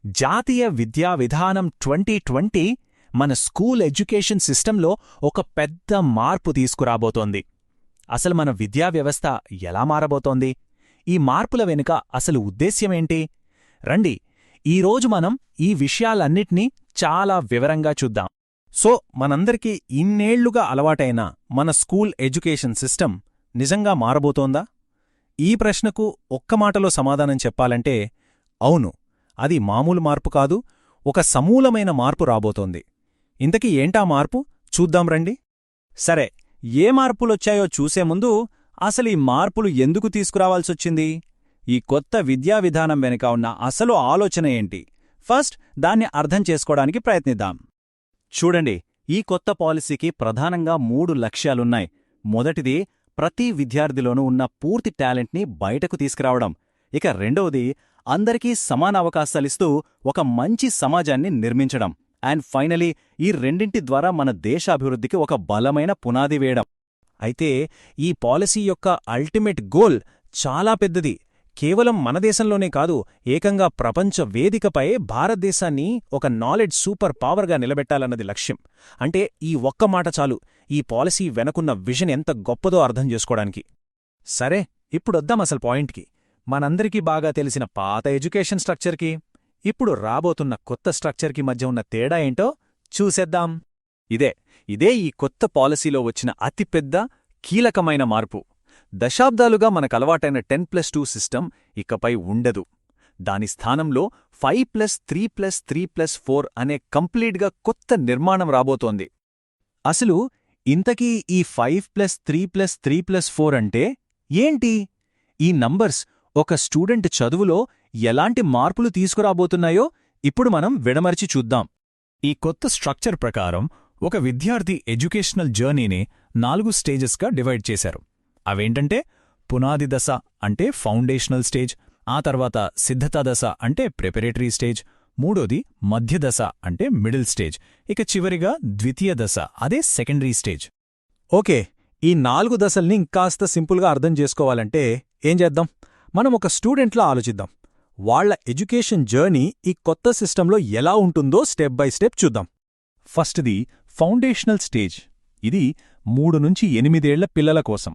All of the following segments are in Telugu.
జాతీయ విద్యా విధానం 2020 మన స్కూల్ ఎడ్యుకేషన్ సిస్టంలో ఒక పెద్ద మార్పు తీసుకురాబోతోంది. అసలు మన విద్యా వ్యవస్థ ఎలా మారబోతోంది? ఈ మార్పుల వెనుక అసలు ఉద్దేశ్యమేంటి? రండి, ఈరోజు మనం ఈ విషయాలన్నిటినీ చాలా వివరంగా చూద్దాం. సో మనందరికీ ఇన్నేళ్లుగా అలవాటైన మన స్కూల్ ఎడ్యుకేషన్ సిస్టమ్ నిజంగా మారబోతోందా? ఈ ప్రశ్నకు ఒక్క మాటలో సమాధానం చెప్పాలంటే అవును, అది మామూలు మార్పు కాదు, ఒక సమూలమైన మార్పు రాబోతోంది. ఇంతకీ ఏంటా మార్పు చూద్దాం రండి. సరే, ఏ మార్పులొచ్చాయో చూసే ముందు అసలు ఈ మార్పులు ఎందుకు తీసుకురావాల్సొచ్చింది? ఈ కొత్త విద్యా విధానం వెనుక ఉన్న అసలు ఆలోచన ఏంటి? ఫస్ట్ దాన్ని అర్థం చేసుకోవడానికి ప్రయత్నిద్దాం. చూడండి, ఈ కొత్త పాలసీకి ప్రధానంగా 3 లక్ష్యాలున్నాయి. మొదటిది, ప్రతి విద్యార్థిలోనూ ఉన్న పూర్తి టాలెంట్ని బయటకు తీసుకురావడం. ఇక రెండవది, అందరికీ సమాన అవకాశాలిస్తూ ఒక మంచి సమాజాన్ని నిర్మించడం. అండ్ ఫైనలీ, ఈ రెండింటి ద్వారా మన దేశాభివృద్ధికి ఒక బలమైన పునాది వేయడం. అయితే ఈ పాలసీ యొక్క అల్టిమేట్ గోల్ చాలా పెద్దది. కేవలం మన దేశంలోనే కాదు, ఏకంగా ప్రపంచ వేదికపై భారతదేశాన్ని ఒక నాలెడ్జ్ సూపర్ పవర్గా నిలబెట్టాలన్నది లక్ష్యం. అంటే ఈ ఒక్క మాట చాలు ఈ పాలసీ వెనకున్న విజన్ ఎంత గొప్పదో అర్థం చేసుకోవడానికి. సరే, ఇప్పుడొద్దాం అసలు పాయింట్కి. మనందరికీ బాగా తెలిసిన పాత ఎడ్యుకేషన్ స్ట్రక్చర్కి, ఇప్పుడు రాబోతున్న కొత్త స్ట్రక్చర్కి మధ్య ఉన్న తేడా ఏంటో చూసేద్దాం. ఇదే ఈ కొత్త పాలసీలో వచ్చిన అతిపెద్ద కీలకమైన మార్పు. దశాబ్దాలుగా మనకలవాటైన 10+2 సిస్టమ్ ఇకపై ఉండదు. దాని స్థానంలో 5+3+3+4 అనే కంప్లీట్గా కొత్త నిర్మాణం రాబోతోంది. అసలు ఇంతకీ ఈ 5+3+3+4 అంటే ఏంటి? ఈ నంబర్స్ ఒక స్టూడెంట్ చదువులో ఎలాంటి మార్పులు తీసుకురాబోతున్నాయో ఇప్పుడు మనం విడమర్చి చూద్దాం. ఈ కొత్త స్ట్రక్చర్ ప్రకారం ఒక విద్యార్థి ఎడ్యుకేషనల్ జర్నీని 4 స్టేజెస్గా డివైడ్ చేశారు. అవేంటంటే పునాది దశ అంటే ఫౌండేషనల్ స్టేజ్, ఆ తర్వాత సిద్ధతా దశ అంటే ప్రిపరేటరీ స్టేజ్, మూడోది మధ్య దశ అంటే మిడిల్ స్టేజ్, ఇక చివరిగా ద్వితీయ దశ అదే సెకండరీ స్టేజ్. ఓకే, ఈ 4 దశల్ని ఇంకాస్త సింపుల్గా అర్థం చేసుకోవాలంటే ఏం చేద్దాం? మనం ఒక స్టూడెంట్లా ఆలోచిద్దాం. వాళ్ల ఎడ్యుకేషన్ జర్నీ ఈ కొత్త సిస్టంలో ఎలా ఉంటుందో స్టెప్ బై స్టెప్ చూద్దాం. ఫస్ట్ది ఫౌండేషనల్ స్టేజ్. ఇది 3 నుంచి 8 ఏళ్ల పిల్లల కోసం.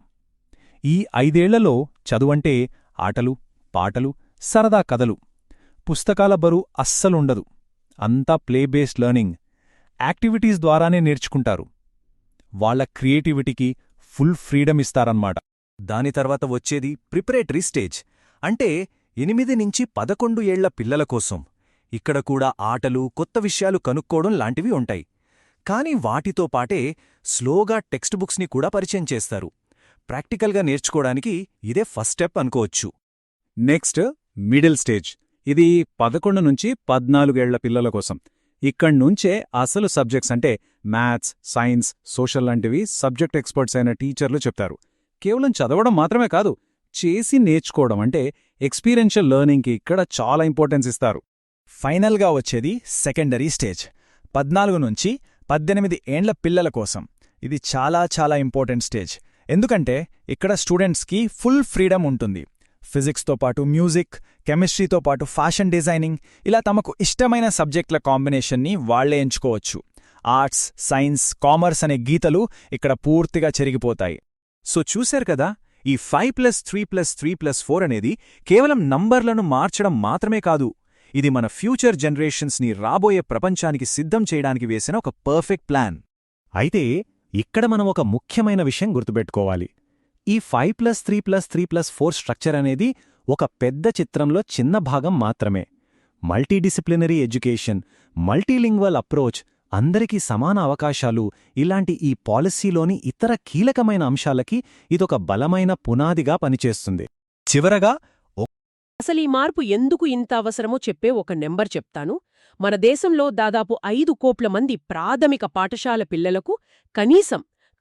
ఈ 5 ఏళ్లలో చదువంటే ఆటలు, పాటలు, సరదా కథలు, పుస్తకాల బరువు అస్సలుండదు. అంతా ప్లే బేస్డ్ లెర్నింగ్, యాక్టివిటీస్ ద్వారానే నేర్చుకుంటారు. వాళ్ల క్రియేటివిటీకి ఫుల్ ఫ్రీడమ్ ఇస్తారన్నమాట. దాని తర్వాత వచ్చేది ప్రిపరేటరీ స్టేజ్, అంటే 8 నుంచి 11 ఏళ్ల పిల్లల కోసం. ఇక్కడ కూడా ఆటలు, కొత్త విషయాలు కనుక్కోవడం లాంటివి ఉంటాయి. కాని వాటితో పాటే స్లోగా టెక్స్ట్ బుక్స్ని కూడా పరిచయం చేస్తారు. ప్రాక్టికల్గా నేర్చుకోవడానికి ఇదే ఫస్ట్ స్టెప్ అనుకోవచ్చు. Next middle stage. ఇది 11 నుంచి 14 ఏళ్ల పిల్లల కోసం. ఇక్కడ్నుంచే అసలు సబ్జెక్ట్స్ అంటే మ్యాథ్స్, సైన్స్, సోషల్ లాంటివి సబ్జెక్ట్ ఎక్స్పర్ట్స్ అయిన టీచర్లు చెప్తారు. కేవలం చదవడం మాత్రమే కాదు, చేసి నేర్చుకోవడం అంటే ఎక్స్పీరియన్షియల్ లెర్నింగ్కి ఇక్కడ చాలా ఇంపార్టెన్స్ ఇస్తారు. ఫైనల్గా వచ్చేది సెకండరీ స్టేజ్, 14 నుంచి 18 ఏండ్ల పిల్లల కోసం. ఇది చాలా చాలా ఇంపార్టెంట్ స్టేజ్. ఎందుకంటే ఇక్కడ స్టూడెంట్స్కి ఫుల్ ఫ్రీడమ్ ఉంటుంది. ఫిజిక్స్తో పాటు మ్యూజిక్, కెమిస్ట్రీతో పాటు ఫ్యాషన్ డిజైనింగ్, ఇలా తమకు ఇష్టమైన సబ్జెక్టుల కాంబినేషన్ని వాళ్లే ఎంచుకోవచ్చు. ఆర్ట్స్, సైన్స్, కామర్స్ అనే గీతలు ఇక్కడ పూర్తిగా చెరిగిపోతాయి. సో చూశారు కదా, ఈ 5+3+3+4 అనేది కేవలం నంబర్లను మార్చడం మాత్రమే కాదు, ఇది మన ఫ్యూచర్ జనరేషన్స్ని రాబోయే ప్రపంచానికి సిద్ధం చేయడానికి వేసిన ఒక పర్ఫెక్ట్ ప్లాన్. అయితే ఇక్కడ మనం ఒక ముఖ్యమైన విషయం గుర్తుపెట్టుకోవాలి. ఈ 5+3+3+4 స్ట్రక్చర్ అనేది ఒక పెద్ద చిత్రంలో చిన్న భాగం మాత్రమే. మల్టీడిసిప్లినరీ ఎడ్యుకేషన్, మల్టీలింగ్వల్ అప్రోచ్, అందరికీ సమాన అవకాశాలు, ఇలాంటి ఈ పాలసీలోని ఇతర కీలకమైన అంశాలకి ఇదొక బలమైన పునాదిగా పనిచేస్తుంది. చివరగా అసలు ఈ మార్పు ఎందుకు ఇంత అవసరమో చెప్పే ఒక నెంబర్ చెప్తాను. మన దేశంలో దాదాపు 5 కోట్ల మంది ప్రాథమిక పాఠశాల పిల్లలకు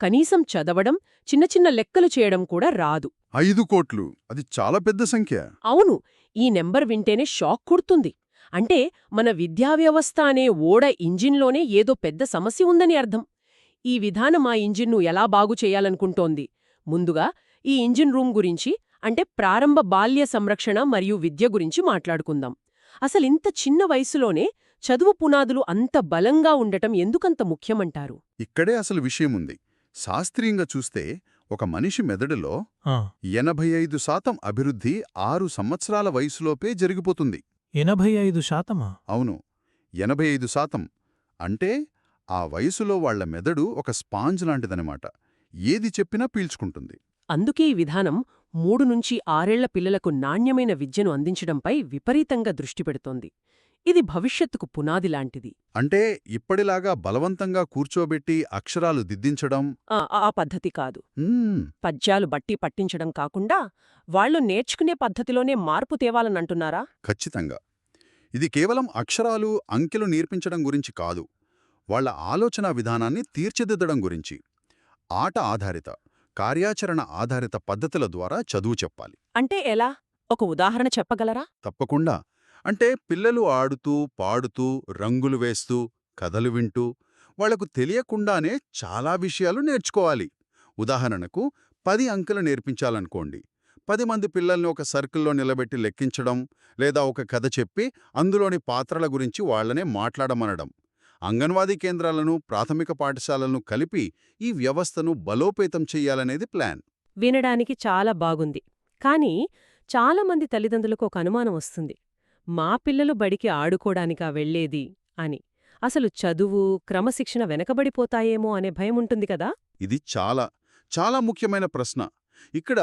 కనీసం చదవడం, చిన్న చిన్న లెక్కలు చేయడం కూడా రాదు. 5 కోట్లు, అది చాలా పెద్ద సంఖ్య. అవును, ఈ నెంబర్ వింటేనే షాక్ కొడుతుంది. అంటే మన విద్యావ్యవస్థ అనే ఓడ ఇంజిన్లోనే ఏదో పెద్ద సమస్య ఉందని అర్థం. ఈ విధానం ఆ ఇంజిన్ను ఎలా బాగు చేయాలనుకుంటోంది? ముందుగా ఈ ఇంజిన్ రూమ్ గురించి, అంటే ప్రారంభ బాల్య సంరక్షణ మరియు విద్య గురించి మాట్లాడుకుందాం. అసలింత చిన్న వయసులోనే చదువు పునాదులు అంత బలంగా ఉండటం ఎందుకంత ముఖ్యమంటారు? ఇక్కడే అసలు విషయముంది. శాస్త్రీయంగా చూస్తే ఒక మనిషి మెదడులో 85% అభివృద్ధి 6 సంవత్సరాల వయసులోపే జరిగిపోతుంది. 85%? అవును, 85%. అంటే ఆ వయసులో వాళ్ల మెదడు ఒక స్పాంజ్ లాంటిదనమాట. ఏది చెప్పినా పీల్చుకుంటుంది. అందుకే ఈ విధానం 3 నుంచి 6 ఏళ్ల పిల్లలకు నాణ్యమైన విద్యను అందించడంపై విపరీతంగా దృష్టి పెడుతోంది. ఇది భవిష్యత్తుకు పునాది లాంటిది. అంటే ఇప్పటిలాగా బలవంతంగా కూర్చోబెట్టి అక్షరాలు దిద్దించడం ఆ పద్ధతి కాదు. మ్మ్, పద్యాలు బట్టి పట్టించడం కాకుండా వాళ్ళు నేర్చుకునే పద్ధతిలోనే మార్పు తేవాలనంటున్నారా? ఖచ్చితంగా. ఇది కేవలం అక్షరాలు, అంకెలు నేర్పించడం గురించి కాదు. వాళ్ల ఆలోచనా విధానాన్ని తీర్చిదిద్దడం గురించి. ఆట ఆధారిత, కార్యాచరణ ఆధారిత పద్ధతుల ద్వారా చదువు చెప్పాలి. అంటే ఎలా? ఒక ఉదాహరణ చెప్పగలరా? తప్పకుండా. అంటే పిల్లలు ఆడుతూ, పాడుతూ, రంగులు వేస్తూ, కథలు వింటూ, వాళ్లకు తెలియకుండానే చాలా విషయాలు నేర్చుకోవాలి. ఉదాహరణకు 10 అంకెలు నేర్పించాలనుకోండి. 10 మంది పిల్లల్ని ఒక సర్కిల్లో నిలబెట్టి లెక్కించడం, లేదా ఒక కథ చెప్పి అందులోని పాత్రల గురించి వాళ్లనే మాట్లాడమనడం. అంగన్వాడీ కేంద్రాలను, ప్రాథమిక పాఠశాలలను కలిపి ఈ వ్యవస్థను బలోపేతం చెయ్యాలనేది ప్లాన్. వినడానికి చాలా బాగుంది. కానీ చాలామంది తల్లిదండ్రులకు ఒక అనుమానం వస్తుంది. మా పిల్లలు బడికి ఆడుకోడానికా వెళ్లేది అని. అసలు చదువు, క్రమశిక్షణ వెనకబడిపోతాయేమో అనే భయముంటుంది కదా? ఇది చాలా, చాలా ముఖ్యమైన ప్రశ్న. ఇక్కడ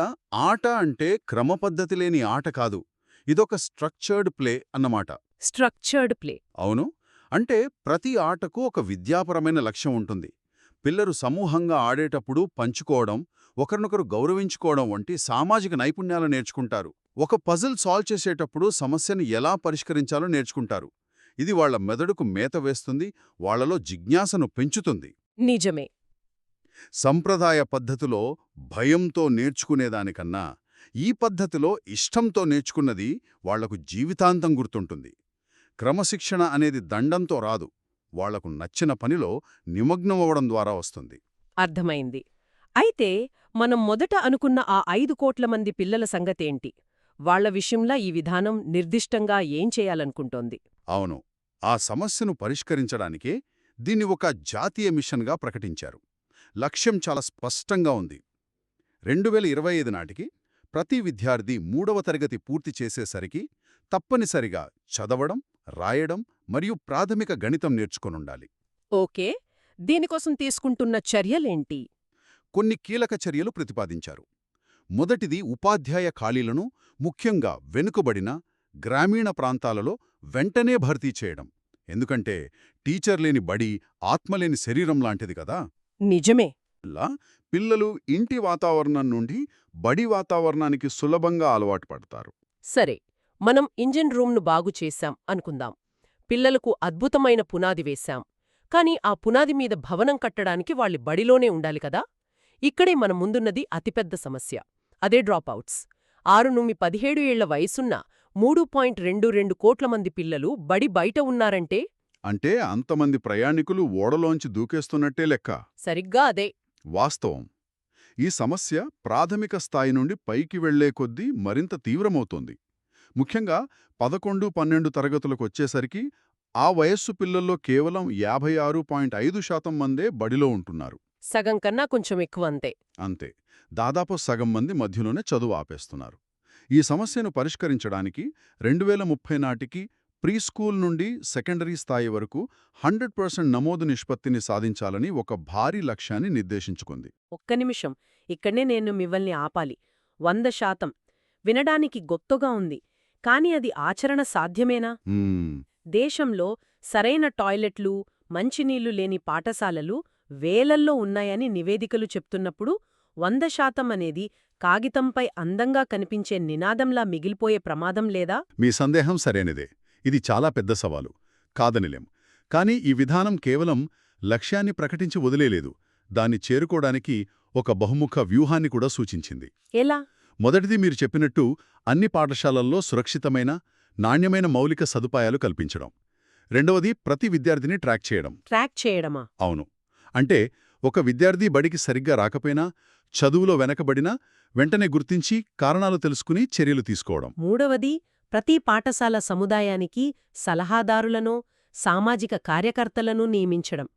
ఆట అంటే క్రమపద్ధతి లేని ఆట కాదు. ఇదొక స్ట్రక్చర్డ్ ప్లే అన్నమాట. Structured play. అవును. అంటే ప్రతి ఆటకు ఒక విద్యాపరమైన లక్ష్యం ఉంటుంది. పిల్లలు సమూహంగా ఆడేటప్పుడు పంచుకోవడం, ఒకరినొకరు గౌరవించుకోవడం వంటి సామాజిక నైపుణ్యాలు నేర్చుకుంటారు. ఒక పజిల్ సాల్వ్ చేసేటప్పుడు సమస్యను ఎలా పరిష్కరించాలో నేర్చుకుంటారు. ఇది వాళ్ల మెదడుకు మేత వేస్తుంది, వాళ్లలో జిజ్ఞాసను పెంచుతుంది. నిజమే. సంప్రదాయ పద్ధతిలో భయంతో నేర్చుకునేదానికన్నా ఈ పద్ధతిలో ఇష్టంతో నేర్చుకున్నది వాళ్లకు జీవితాంతం గుర్తుంటుంది. క్రమశిక్షణ అనేది దండంతో రాదు, వాళ్లకు నచ్చిన పనిలో నిమగ్నమవడం ద్వారా వస్తుంది. అర్థమైంది. అయితే మనం మొదట అనుకున్న ఆ 5 కోట్ల మంది పిల్లల సంగతేంటి? వాళ్ల విషయంలో ఈ విధానం నిర్దిష్టంగా ఏం చేయాలనుకుంటోంది? అవును, ఆ సమస్యను పరిష్కరించడానికే దీన్ని ఒక జాతీయ మిషన్గా ప్రకటించారు. లక్ష్యం చాలా స్పష్టంగా ఉంది. 2025 నాటికి ప్రతి విద్యార్థి 3వ తరగతి పూర్తి చేసేసరికి తప్పనిసరిగా చదవడం, రాయడం మరియు ప్రాథమిక గణితం నేర్చుకొనుండాలి. ఓకే. దీనికోసం తీసుకుంటున్న చర్యలేంటి? కొన్ని కీలక చర్యలు ప్రతిపాదించారు. మొదటిది ఉపాధ్యాయ ఖాళీలను ముఖ్యంగా వెనుకబడిన గ్రామీణ ప్రాంతాలలో వెంటనే భర్తీ చేయడం. ఎందుకంటే టీచర్ లేని బడి ఆత్మలేని శరీరం లాంటిది కదా. నిజమే. ఇలా పిల్లలు ఇంటి వాతావరణం నుండి బడి వాతావరణానికి సులభంగా అలవాటు పడతారు. సరే, మనం ఇంజిన్ రూమ్ను బాగు చేశాం అనుకుందాం. పిల్లలకు అద్భుతమైన పునాది వేశాం. కాని ఆ పునాది మీద భవనం కట్టడానికి వాళ్ళి బడిలోనే ఉండాలి కదా. ఇక్కడే మన ముందున్నది అతిపెద్ద సమస్య. అదే డ్రాపౌట్స్. 6 నుండి 17 ఏళ్ల వయసున్న 3.22 కోట్ల మంది పిల్లలు బడి బయట ఉన్నారంటే అంటే అంతమంది ప్రయాణికులు ఓడలోంచి దూకేస్తున్నట్టే లెక్క. సరిగ్గా అదే వాస్తవం. ఈ సమస్య ప్రాథమిక స్థాయి నుండి పైకి వెళ్లే కొద్దీ మరింత తీవ్రమవుతోంది. ముఖ్యంగా 11, 12 తరగతులకొచ్చేసరికి ఆ వయస్సు పిల్లల్లో కేవలం 56.5% మందే బడిలో ఉంటున్నారు. సగం కన్నా కొంచెం ఎక్కువ అంతే. అంతే. దాదాపు సగం మంది మధ్యలోనే చదువు ఆపేస్తున్నారు. ఈ సమస్యను పరిష్కరించడానికి 2030 నాటికి ప్రీస్కూల్ నుండి సెకండరీ స్థాయి వరకు 100% నమోదు నిష్పత్తిని సాధించాలని ఒక భారీ లక్ష్యాన్ని నిర్దేశించుకుంది. ఒక్క నిమిషం, ఇక్కడే నేను మిమ్మల్ని ఆపాలి. 100%. వినడానికి గొప్పగా ఉంది. కాని అది ఆచరణ సాధ్యమేనా? దేశంలో సరైన టాయిలెట్లు, మంచినీళ్లు లేని పాఠశాలలు వేలల్లో ఉన్నాయని నివేదికలు చెప్తున్నప్పుడు 100% అనేది కాగితంపై అందంగా కనిపించే నినాదంలా మిగిలిపోయే ప్రమాదం లేదా? మీ సందేహం సరైనదే. ఇది చాలా పెద్ద సవాలు, కాదనిలేం. కానీ ఈ విధానం కేవలం లక్ష్యాన్ని ప్రకటించి వదిలేలేదు. దాన్ని చేరుకోవడానికి ఒక బహుముఖ వ్యూహాన్ని కూడా సూచించింది. ఎలా? మొదటిది మీరు చెప్పినట్టు అన్ని పాఠశాలల్లో సురక్షితమైన, నాణ్యమైన మౌలిక సదుపాయాలు కల్పించడం. రెండవది ప్రతి విద్యార్థిని ట్రాక్ చేయడం. ట్రాక్ చేయడమా? అవును. అంటే ఒక విద్యార్థి బడికి సరిగ్గా రాకపోయినా, చదువులో వెనకబడినా వెంటనే గుర్తించి కారణాలు తెలుసుకుని చర్యలు తీసుకోవడం. మూడవది ప్రతి పాఠశాల సముదాయానికి సలహాదారులనో సామాజిక కార్యకర్తలను నియమించడం.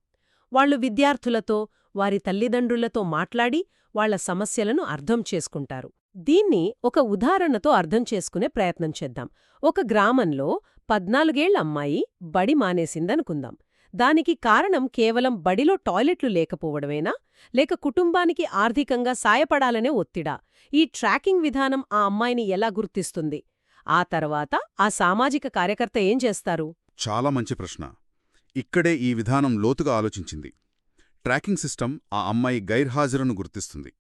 వాళ్ళు విద్యార్థులతో, వారి తల్లిదండ్రులతో మాట్లాడి వాళ్ల సమస్యలను అర్థం చేసుకుంటారు. దీన్ని ఒక ఉదాహరణతో అర్థం చేసుకునే ప్రయత్నం చేద్దాం. ఒక గ్రామంలో 14 ఏళ్ల అమ్మాయి బడి మానేసిందనుకుందాం. దానికి కారణం కేవలం బడిలో టాయిలెట్లు లేకపోవడమేనా, లేక కుటుంబానికి ఆర్థికంగా సాయపడాలనే ఒత్తిడా? ఈ ట్రాకింగ్ విధానం ఆ అమ్మాయిని ఎలా గుర్తిస్తుంది? ఆ తర్వాత ఆ సామాజిక కార్యకర్త ఏం చేస్తారు? చాలా మంచి ప్రశ్న. ఇక్కడే ఈ విధానం లోతుగా ఆలోచించింది. ట్రాకింగ్ సిస్టమ్ ఆ అమ్మాయి గైర్హాజరును గుర్తిస్తుంది.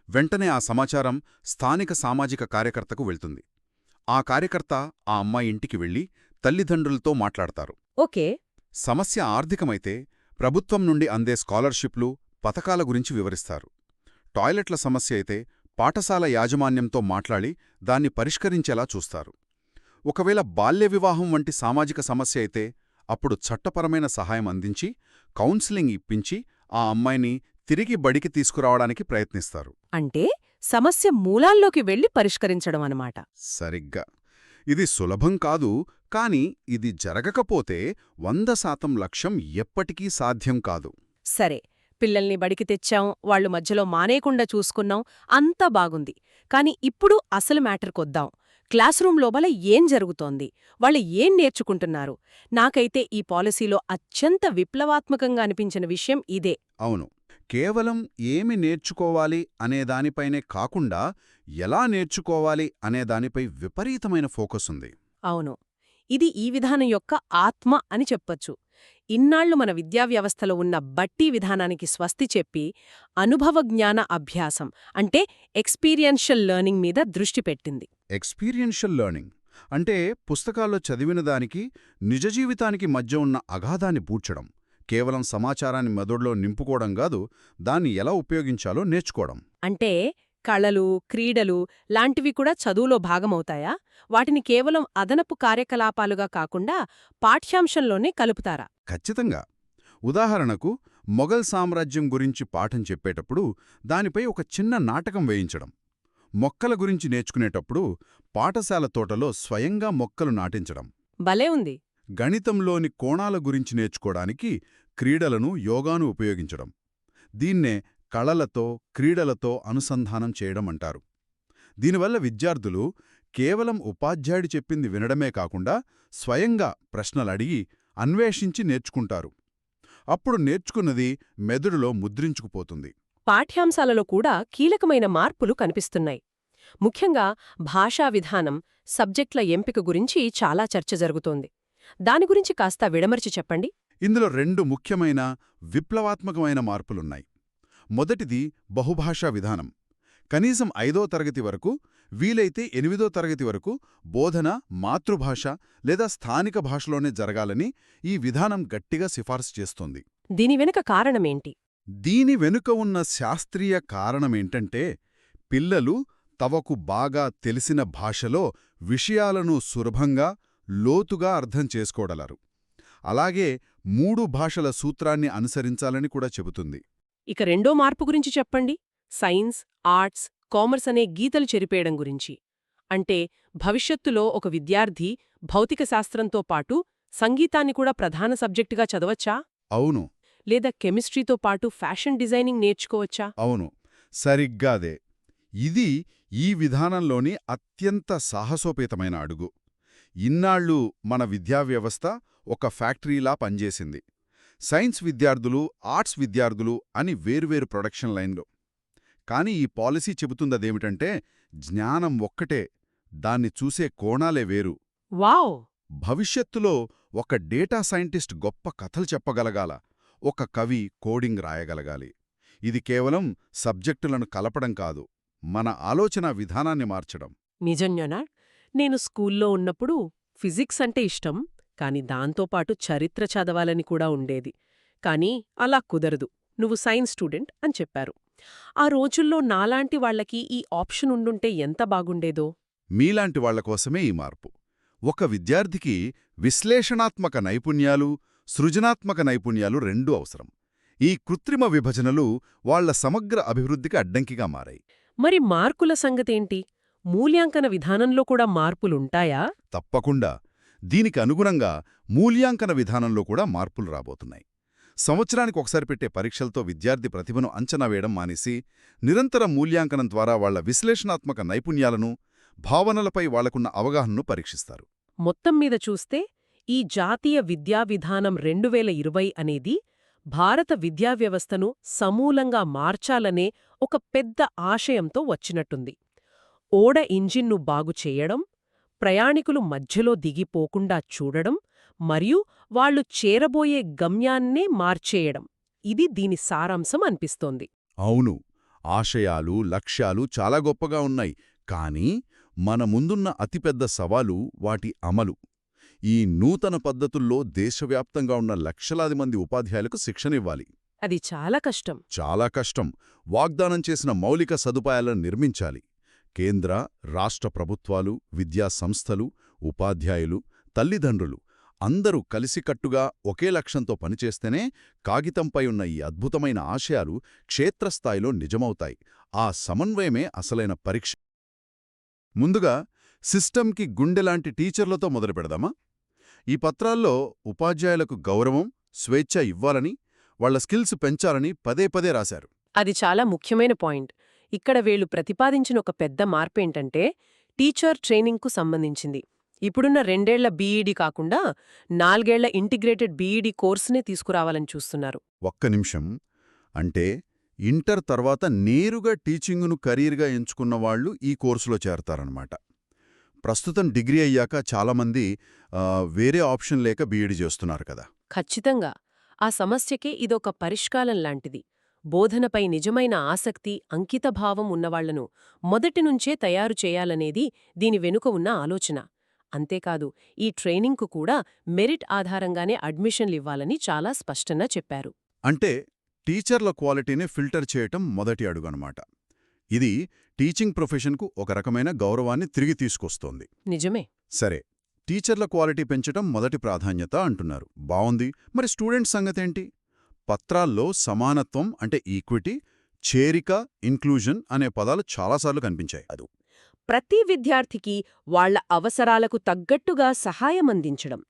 వెంటనే ఆ సమాచారం స్థానిక సామాజిక కార్యకర్తకు వెళ్తుంది. ఆ కార్యకర్త ఆ అమ్మాయి ఇంటికి వెళ్లి తల్లిదండ్రులతో మాట్లాడతారు. ఓకే. సమస్య ఆర్థికమైతే ప్రభుత్వం నుండి అందే స్కాలర్షిప్లు, పథకాల గురించి వివరిస్తారు. టాయిలెట్ల సమస్య అయితే పాఠశాల యాజమాన్యంతో మాట్లాడి దాన్ని పరిష్కరించేలా చూస్తారు. ఒకవేళ బాల్య వివాహం వంటి సామాజిక సమస్య అయితే అప్పుడు చట్టపరమైన సహాయం అందించి, కౌన్సిలింగ్ ఇప్పించి ఆ అమ్మాయిని తిరిగి బడికి తీసుకురావడానికి ప్రయత్నిస్తారు. అంటే సమస్య మూలాల్లోకి వెళ్లి పరిష్కరించడం అన్నమాట. సరిగ్గా. ఇది సులభం కాదు, కాని ఇది జరగకపోతే 100% లక్ష్యం ఎప్పటికీ సాధ్యం కాదు. సరే, పిల్లల్ని బడికి తెచ్చాం, వాళ్లు మధ్యలో మానేయకుండా చూసుకున్నాం, అంతా బాగుంది. కాని ఇప్పుడు అసలు మ్యాటర్కొద్దాం. క్లాస్ రూమ్ లోపల ఏం జరుగుతోంది? వాళ్ళు ఏం నేర్చుకుంటున్నారు? నాకైతే ఈ పాలసీలో అత్యంత విప్లవాత్మకంగా అనిపించిన విషయం ఇదే. అవును. కేవలం ఏమి నేర్చుకోవాలి అనేదానిపైనే కాకుండా ఎలా నేర్చుకోవాలి అనేదానిపై విపరీతమైన ఫోకస్ ఉంది. అవును, ఇది ఈ విధానం యొక్క ఆత్మ అని చెప్పొచ్చు. ఇన్నాళ్లు మన విద్యావ్యవస్థలో ఉన్న బట్టి విధానానికి స్వస్తి చెప్పి అనుభవజ్ఞాన అభ్యాసం అంటే ఎక్స్పీరియన్షియల్ లెర్నింగ్ మీద దృష్టి పెట్టింది. ఎక్స్పీరియన్షియల్ లెర్నింగ్ అంటే పుస్తకాల్లో చదివిన దానికి నిజ జీవితానికి మధ్య ఉన్న అగాధాన్ని పూడ్చడం. కేవలం సమాచారాన్ని మెదడులో నింపుకోవడం కాదు, దాన్ని ఎలా ఉపయోగించాలో నేర్చుకోవడం. అంటే కళలు, క్రీడలు లాంటివి కూడా చదువులో భాగమవుతాయా? వాటిని కేవలం అదనపు కార్యకలాపాలుగా కాకుండా పాఠ్యాంశంలోనే కలుపుతారా? ఖచ్చితంగా. ఉదాహరణకు మొఘల్ సామ్రాజ్యం గురించి పాఠం చెప్పేటప్పుడు దానిపై ఒక చిన్న నాటకం వేయించడం. మొక్కల గురించి నేర్చుకునేటప్పుడు పాఠశాల తోటలో స్వయంగా మొక్కలు నాటించడం. భలే ఉంది. గణితంలోని కోణాల గురించి నేర్చుకోవడానికి క్రీడలను, యోగాను ఉపయోగించడం. దీన్నే కళలతో, క్రీడలతో అనుసంధానం చేయడం అంటారు. దీనివల్ల విద్యార్థులు కేవలం ఉపాధ్యాయుడు చెప్పింది వినడమే కాకుండా స్వయంగా ప్రశ్నలడిగి, అన్వేషించి నేర్చుకుంటారు. అప్పుడు నేర్చుకున్నది మెదడులో ముద్రించుకుపోతుంది. పాఠ్యాంశాలలో కూడా కీలకమైన మార్పులు కనిపిస్తున్నాయి. ముఖ్యంగా భాషా విధానం, సబ్జెక్టుల ఎంపిక గురించి చాలా చర్చ జరుగుతోంది. దాని గురించి కాస్త విడమర్చి చెప్పండి. ఇందులో 2 ముఖ్యమైన, విప్లవాత్మకమైన మార్పులున్నాయి. మొదటిది బహుభాషా విధానం. కనీసం 5వ తరగతి వరకు, వీలైతే 8వ తరగతి వరకు బోధన మాతృభాష లేదా స్థానిక భాషలోనే జరగాలని ఈ విధానం గట్టిగా సిఫార్సు చేస్తోంది. దీని వెనుక కారణమేంటి? దీని వెనుక ఉన్న శాస్త్రీయ కారణమేంటంటే, పిల్లలు తమకు బాగా తెలిసిన భాషలో విషయాలను సులభంగా, లోతుగా అర్థం చేసుకోగలరు. అలాగే 3 భాషల సూత్రాన్ని అనుసరించాలని కూడా చెబుతుంది. ఇక రెండో మార్పు గురించి చెప్పండి. సైన్స్, ఆర్ట్స్, కామర్స్ అనే గీతలు చెరిపేయడం గురించి. అంటే భవిష్యత్తులో ఒక విద్యార్థి భౌతిక శాస్త్రంతో పాటు సంగీతాన్ని కూడా ప్రధాన సబ్జెక్టుగా చదవచ్చా? అవును. లేదా కెమిస్ట్రీతో పాటు ఫ్యాషన్ డిజైనింగ్ నేర్చుకోవచ్చా? అవును, సరిగ్గాదే. ఇది ఈ విధానంలోని అత్యంత సాహసోపేతమైన అడుగు. ఇన్నాళ్లు మన విద్యావ్యవస్థ ఒక ఫ్యాక్టరీలా పనిచేసింది. సైన్స్ విద్యార్థులు, ఆర్ట్స్ విద్యార్థులు అని వేర్వేరు ప్రొడక్షన్ లైన్లో. కాని ఈ పాలసీ చెబుతుందదేమిటంటే, జ్ఞానం ఒక్కటే, దాన్ని చూసే కోణాలే వేరు. వావ్! భవిష్యత్తులో ఒక డేటా సైంటిస్ట్ గొప్ప కథలు చెప్పగలగాల, ఒక కవి కోడింగ్ రాయగలగాలి. ఇది కేవలం సబ్జెక్టులను కలపడం కాదు, మన ఆలోచనా విధానాన్ని మార్చడం. నిజంగానా? నేను స్కూల్లో ఉన్నప్పుడు ఫిజిక్స్ అంటే ఇష్టం, కాని దాంతోపాటు చరిత్ర చదవాలని కూడా ఉండేది. కాని అలా కుదరదు, నువ్వు సైన్స్ స్టూడెంట్ అని చెప్పారు. ఆ రోజుల్లో నాలాంటి వాళ్లకి ఈ ఆప్షన్ ఉండుంటే ఎంత బాగుండేదో. మీలాంటి వాళ్లకోసమే ఈ మార్పు. ఒక విద్యార్థికి విశ్లేషణాత్మక నైపుణ్యాలు, సృజనాత్మక నైపుణ్యాలు రెండూ అవసరం. ఈ కృత్రిమ విభజనలు వాళ్ల సమగ్ర అభివృద్ధికి అడ్డంకిగా మారాయి. మరి మార్కుల సంగతేంటి? మూల్యాంకన విధానంలో కూడా మార్పులుంటాయా? తప్పకుండా. దీనికి అనుగుణంగా మూల్యాంకన విధానంలో కూడా మార్పులు రాబోతున్నాయి. సంవత్సరానికి ఒకసారి పెట్టే పరీక్షలతో విద్యార్థి ప్రతిభను అంచనా వేయడం మానేసి, నిరంతర మూల్యాంకనం ద్వారా వాళ్ల విశ్లేషణాత్మక నైపుణ్యాలను, భావనలపై వాళ్లకున్న అవగాహనను పరీక్షిస్తారు. మొత్తం మీద చూస్తే ఈ జాతీయ విద్యా విధానం 2020 అనేది భారత విద్యావ్యవస్థను సమూలంగా మార్చాలనే ఒక పెద్ద ఆశయంతో వచ్చినట్టుంది. ఓడ ఇంజిన్ను బాగుచేయడం, ప్రయాణికులు మధ్యలో దిగిపోకుండా చూడడం మరియు వాళ్లు చేరబోయే గమ్యాన్నే మార్చేయడం, ఇది దీని సారాంశం అనిపిస్తోంది. అవును, ఆశయాలు, లక్ష్యాలు చాలా గొప్పగా ఉన్నాయి. కానీ మన ముందున్న అతిపెద్ద సవాలు వాటి అమలు. ఈ నూతన పద్ధతుల్లో దేశవ్యాప్తంగా ఉన్న లక్షలాది మంది ఉపాధ్యాయులకు శిక్షణివ్వాలి. అది చాలా కష్టం. చాలా కష్టం. వాగ్దానం చేసిన మౌలిక సదుపాయాలను నిర్మించాలి. కేంద్ర, రాష్ట్ర ప్రభుత్వాలు, విద్యా సంస్థలు, ఉపాధ్యాయులు, తల్లిదండ్రులు అందరూ కలిసికట్టుగా ఒకే లక్ష్యంతో పనిచేస్తేనే కాగితంపై ఉన్న ఈ అద్భుతమైన ఆశయాలు క్షేత్రస్థాయిలో నిజమవుతాయి. ఆ సమన్వయమే అసలైన పరీక్ష. ముందుగా సిస్టమ్కి గుండెలాంటి టీచర్లతో మొదలుపెడదామా? ఈ పత్రాల్లో ఉపాధ్యాయులకు గౌరవం, స్వేచ్ఛ ఇవ్వాలని, వాళ్ల స్కిల్స్ పెంచాలని పదే పదే రాశారు. అది చాలా ముఖ్యమైన పాయింట్. ఇక్కడ వీళ్లు ప్రతిపాదించిన ఒక పెద్ద మార్పేంటంటే టీచర్ ట్రైనింగ్కు సంబంధించింది. ఇప్పుడున్న 2 ఏళ్ల బీఈడీ కాకుండా 4 ఏళ్ల ఇంటిగ్రేటెడ్ బీఈడీ కోర్సునే తీసుకురావాలని చూస్తున్నారు. ఒక్క నిమిషం. అంటే ఇంటర్ తర్వాత నేరుగా టీచింగును కెరీర్గా ఎంచుకున్న వాళ్ళు ఈ కోర్సులో చేరతారన్నమాట. ప్రస్తుతం డిగ్రీ అయ్యాక చాలామంది వేరే ఆప్షన్ లేక బీఈడీ చేస్తున్నారు కదా. ఖచ్చితంగా. ఆ సమస్యకే ఇదొక పరిష్కారం లాంటిది. బోధనపై నిజమైన ఆసక్తి, అంకితభావం ఉన్నవాళ్లను మొదటినుంచే తయారు చేయాలనేది దీని వెనుక ఉన్న ఆలోచన. అంతేకాదు, ఈ ట్రైనింగ్కు కూడా మెరిట్ ఆధారంగానే అడ్మిషన్లివ్వాలని చాలా స్పష్టంగా చెప్పారు. అంటే టీచర్ల క్వాలిటీని ఫిల్టర్ చేయటం మొదటి అడుగనమాట. ఇది టీచింగ్ ప్రొఫెషన్కు ఒక రకమైన గౌరవాన్ని తిరిగి తీసుకొస్తోంది. నిజమే. సరే, టీచర్ల క్వాలిటీ పెంచటం మొదటి ప్రాధాన్యత అంటున్నారు. బావుంది. మరి స్టూడెంట్స్ సంగతేంటి? పత్రాల్లో సమానత్వం అంటే ఈక్విటీ, చేరిక, ఇంక్లూజన్ అనే పదాలు చాలాసార్లు కనిపించాయి. ప్రతి విద్యార్థికి వాళ్ల అవసరాలకు తగ్గట్టుగా సహాయమందించడం.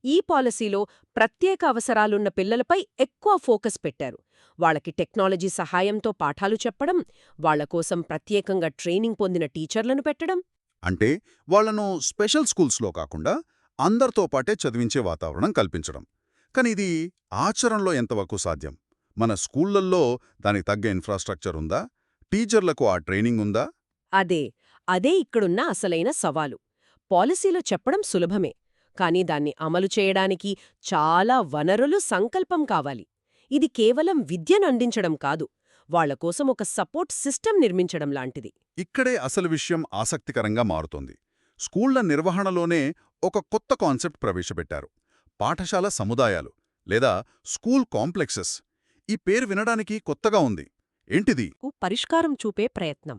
ఈ పాలసీలో ప్రత్యేక అవసరాలున్న పిల్లలపై ఎక్కువ ఫోకస్ పెట్టారు. వాళ్లకి టెక్నాలజీ సహాయంతో పాఠాలు చెప్పడం, వాళ్ల కోసం ప్రత్యేకంగా ట్రైనింగ్ పొందిన టీచర్లను పెట్టడం. అంటే వాళ్లను స్పెషల్ స్కూల్స్లో కాకుండా అందరితో పాటే చదివించే వాతావరణం కల్పించడం. కానీ ఇది ఆచరణలో ఎంతవరకు సాధ్యం? మన స్కూళ్లల్లో దానికి తగ్గ ఇన్ఫ్రాస్ట్రక్చర్ ఉందా? టీచర్లకు ఆ ట్రైనింగ్ ఉందా? అదే ఇక్కడున్న అసలైన సవాలు. పాలసీలో చెప్పడం సులభమే, కానీ దాన్ని అమలు చేయడానికి చాలా వనరులు, సంకల్పం కావాలి. ఇది కేవలం విద్యను అందించడం కాదు, వాళ్లకోసం ఒక సపోర్ట్ సిస్టమ్ నిర్మించడం లాంటిది. ఇక్కడే అసలు విషయం ఆసక్తికరంగా మారుతోంది. స్కూళ్ల నిర్వహణలోనే ఒక కొత్త కాన్సెప్ట్ ప్రవేశపెట్టారు. పాఠశాల సముదాయాలు లేదా స్కూల్ కాంప్లెక్సెస్. ఈ పేరు వినడానికి కొత్తగా ఉంది. ఏంటిది? పరిష్కారం చూపే ప్రయత్నం.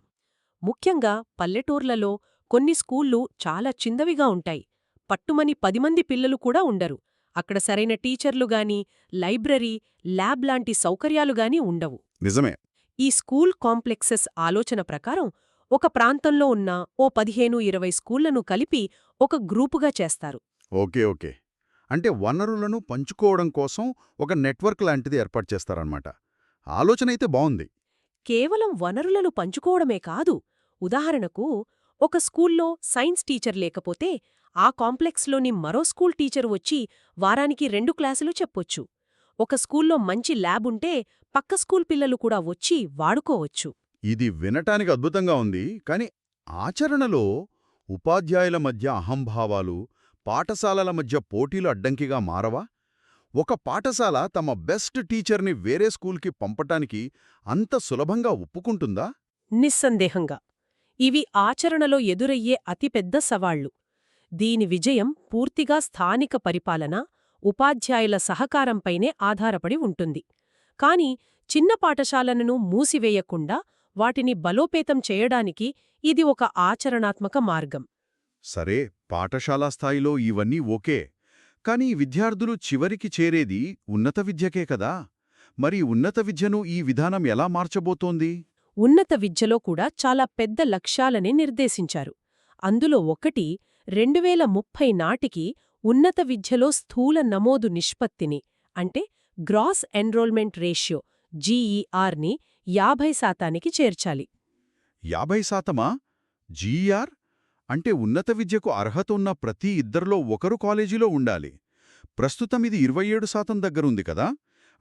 ముఖ్యంగా పల్లెటూర్లలో కొన్ని స్కూళ్ళు చాలా చిన్నవిగా ఉంటాయి. పట్టుమని 10 మంది పిల్లలు కూడా ఉండరు. అక్కడ సరైన టీచర్లుగాని, లైబ్రరీ, ల్యాబ్ లాంటి సౌకర్యాలుగాని ఉండవు. నిజమే. ఈ స్కూల్ కాంప్లెక్సెస్ ఆలోచన ప్రకారం ఒక ప్రాంతంలో ఉన్న ఓ 15-20 స్కూళ్లను కలిపి ఒక గ్రూపుగా చేస్తారు. ఓకే. అంటే వనరులను పంచుకోవడం కోసం ఒక నెట్వర్క్ లాంటిది ఏర్పాటు చేస్తారన్నమాట. ఆలోచనైతే బావుంది. కేవలం వనరులను పంచుకోవడమే కాదు. ఉదాహరణకు, ఒక స్కూల్లో సైన్స్ టీచర్ లేకపోతే ఆ కాంప్లెక్స్లోని మరో స్కూల్ టీచర్ వచ్చి వారానికి 2 క్లాసులు చెప్పొచ్చు. ఒక స్కూల్లో మంచి ల్యాబ్ ఉంటే పక్క స్కూల్ పిల్లలు కూడా వచ్చి వాడుకోవచ్చు. ఇది వినటానికి అద్భుతంగా ఉంది. కాని ఆచరణలో ఉపాధ్యాయుల మధ్య అహంభావాలు, పాఠశాలల మధ్య పోటీలు అడ్డంకిగా మారవా? ఒక పాఠశాల తమ బెస్ట్ టీచర్ని వేరే స్కూల్కి పంపటానికి అంత సులభంగా ఒప్పుకుంటుందా? నిస్సందేహంగా. ఇవి ఆచరణలో ఎదురయ్యే అతిపెద్ద సవాళ్లు. దీని విజయం పూర్తిగా స్థానిక పరిపాలన, ఉపాధ్యాయుల సహకారంపైనే ఆధారపడి ఉంటుంది. కాని చిన్న పాఠశాలలను మూసివేయకుండా వాటిని బలోపేతం చేయడానికి ఇది ఒక ఆచరణాత్మక మార్గం. సరే, పాఠశాలా స్థాయిలో ఇవన్నీ ఓకే. కానీ విద్యార్థులు చివరికి చేరేది ఉన్నత విద్యకే కదా. మరి ఉన్నత విద్యను ఈ విధానం ఎలా మార్చబోతోంది? ఉన్నత విద్యలో కూడా చాలా పెద్ద లక్ష్యాలనే నిర్దేశించారు. అందులో ఒకటి 2030 నాటికి ఉన్నత విద్యలో స్థూల నమోదు నిష్పత్తిని అంటే గ్రాస్ ఎన్రోల్మెంట్ రేషియో జీఈఆర్ని 50% చేర్చాలి. 50%? జీఈఆర్? అంటే ఉన్నత విద్యకు అర్హత ఉన్న ప్రతి ఇద్దరిలో ఒకరు కాలేజీలో ఉండాలి. ప్రస్తుతం ఇది 27% దగ్గరుంది కదా,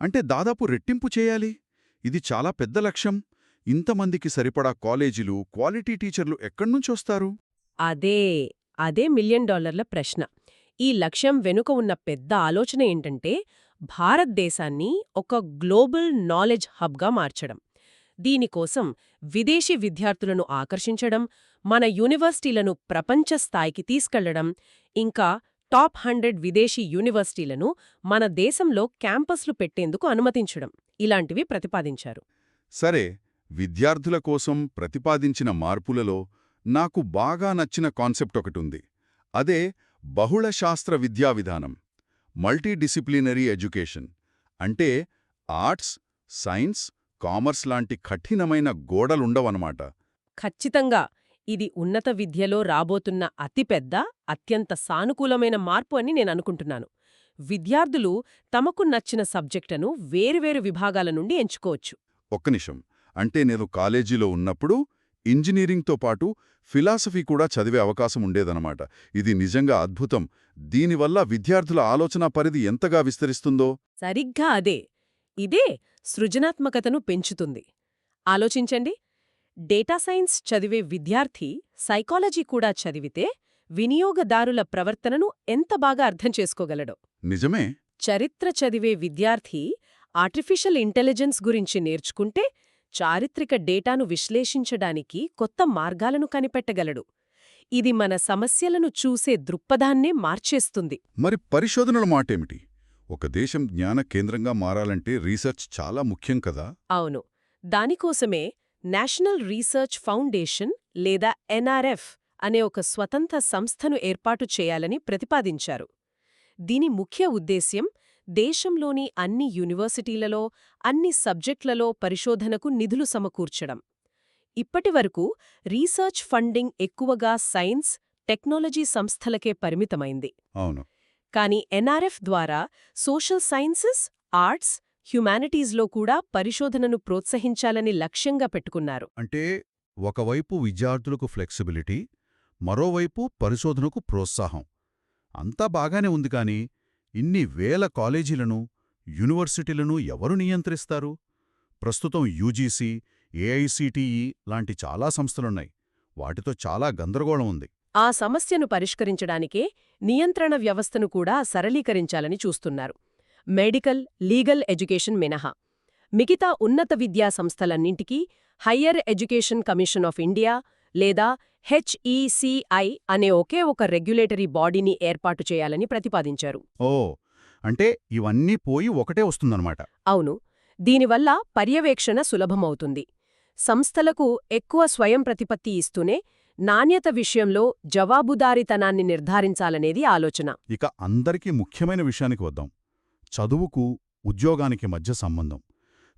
అంటే దాదాపు రెట్టింపు చేయాలి. ఇది చాలా పెద్ద లక్ష్యం. ఇంతమందికి సరిపడా కాలేజీలు, క్వాలిటీ టీచర్లు ఎక్కడ్నుంచొస్తారు? అదే $1 మిలియన్ ప్రశ్న. ఈ లక్ష్యం వెనుక ఉన్న పెద్ద ఆలోచన ఏంటంటే భారతదేశాన్ని ఒక గ్లోబల్ నాలెడ్జ్ హబ్గా మార్చడం. దీనికోసం విదేశీ విద్యార్థులను ఆకర్షించడం, మన యూనివర్సిటీలను ప్రపంచ స్థాయికి తీసుకెళ్లడం, ఇంకా టాప్ 100 విదేశీ యూనివర్సిటీలను మన దేశంలో క్యాంపస్లు పెట్టేందుకు అనుమతించడం ఇలాంటివి ప్రతిపాదించారు. సరే, విద్యార్థుల కోసం ప్రతిపాదించిన మార్పులలో నాకు బాగా నచ్చిన కాన్సెప్ట్ ఒకటుంది. అదే బహుళశాస్త్ర విద్యా విధానం, మల్టీడిసిప్లినరీ ఎడ్యుకేషన్. అంటే ఆర్ట్స్, సైన్స్, కామర్స్ లాంటి కఠినమైన గోడలుండవన్నమాట. ఖచ్చితంగా ఇది ఉన్నత విద్యలో రాబోతున్న అతిపెద్ద, అత్యంత సానుకూలమైన మార్పు అని నేననుకుంటున్నాను. విద్యార్థులు తమకు నచ్చిన సబ్జెక్టును వేరువేరు విభాగాల నుండి ఎంచుకోవచ్చు. ఒక్క నిమిషం. అంటే నేను కాలేజీలో ఉన్నప్పుడు ఇంజనీరింగ్తో పాటు ఫిలాసఫీ కూడా చదివే అవకాశం ఉండేదన్నమాట. ఇది నిజంగా అద్భుతం. దీనివల్ల విద్యార్థుల ఆలోచనా పరిధి ఎంతగా విస్తరిస్తుందో. సరిగ్గా ఇదే సృజనాత్మకతను పెంచుతుంది. ఆలోచించండి, డేటా సైన్స్ చదివే విద్యార్థి సైకాలజీ కూడా చదివితే వినియోగదారుల ప్రవర్తనను ఎంత బాగా అర్థం చేసుకోగలడో. నిజమే. చరిత్ర చదివే విద్యార్థి ఆర్టిఫిషియల్ ఇంటెలిజెన్స్ గురించి నేర్చుకుంటే చారిత్రక డేటాను విశ్లేషించడానికి కొత్త మార్గాలను కనిపెట్టగలడు. ఇది మన సమస్యలను చూసే దృక్పథాన్నే మార్చేస్తుంది. మరి పరిశోధనల మాటేమిటి? ఒక దేశం జ్ఞాన కేంద్రంగా మారాలంటే రీసెర్చ్ చాలా ముఖ్యం కదా? అవును. దానికోసమే నేషనల్ రీసెర్చ్ ఫౌండేషన్ లేదా ఎన్ఆర్ఎఫ్ అనే ఒక స్వతంత్ర సంస్థను ఏర్పాటు చేయాలని ప్రతిపాదించారు. దీని ముఖ్య ఉద్దేశ్యం దేశంలోని అన్ని యూనివర్సిటీలలో, అన్ని సబ్జెక్టులలో పరిశోధనకు నిధులు సమకూర్చడం. ఇప్పటివరకు రీసెర్చ్ ఫండింగ్ ఎక్కువగా సైన్స్, టెక్నాలజీ సంస్థలకే పరిమితమైంది. అవును. కానీ ఎన్ఆర్ఎఫ్ ద్వారా సోషల్ సైన్సెస్, ఆర్ట్స్, హ్యుమానిటీస్లో కూడా పరిశోధనను ప్రోత్సహించాలని లక్ష్యంగా పెట్టుకున్నారు. అంటే ఒకవైపు విద్యార్థులకు ఫ్లెక్సిబిలిటీ, మరోవైపు పరిశోధనకు ప్రోత్సాహం. అంతా బాగానే ఉంది కాని ఇన్ని వేల కాలేజీలను, యూనివర్సిటీలను ఎవరు నియంత్రిస్తారు? ప్రస్తుతం యూజీసీ, ఏఐసీటీఈ లాంటి చాలా సంస్థలున్నాయి. వాటితో చాలా గందరగోళం ఉంది. ఆ సమస్యను పరిష్కరించడానికే నియంత్రణ వ్యవస్థను కూడా సరళీకరించాలని చూస్తున్నారు. మెడికల్, లీగల్ ఎడ్యుకేషన్ మినహా మిగతా ఉన్నత విద్యా సంస్థలన్నింటికీ higher education commission of India లేదా హెచ్ఈసిఐ అనే ఒకే ఒక రెగ్యులేటరీ బాడీని ఏర్పాటు చేయాలని ప్రతిపాదించారు. ఓ, అంటే ఇవన్నీ పోయి ఒకటే వస్తుందన్నమాట. అవును. దీనివల్ల పర్యవేక్షణ సులభమవుతుంది. సంస్థలకు ఎక్కువ స్వయం ప్రతిపత్తి ఇస్తూనే నాణ్యత విషయంలో జవాబుదారీతనాన్ని నిర్ధారించాలనేది ఆలోచన. ఇక అందరికీ ముఖ్యమైన విషయానికి వద్దాం. చదువుకు, ఉద్యోగానికి మధ్య సంబంధం.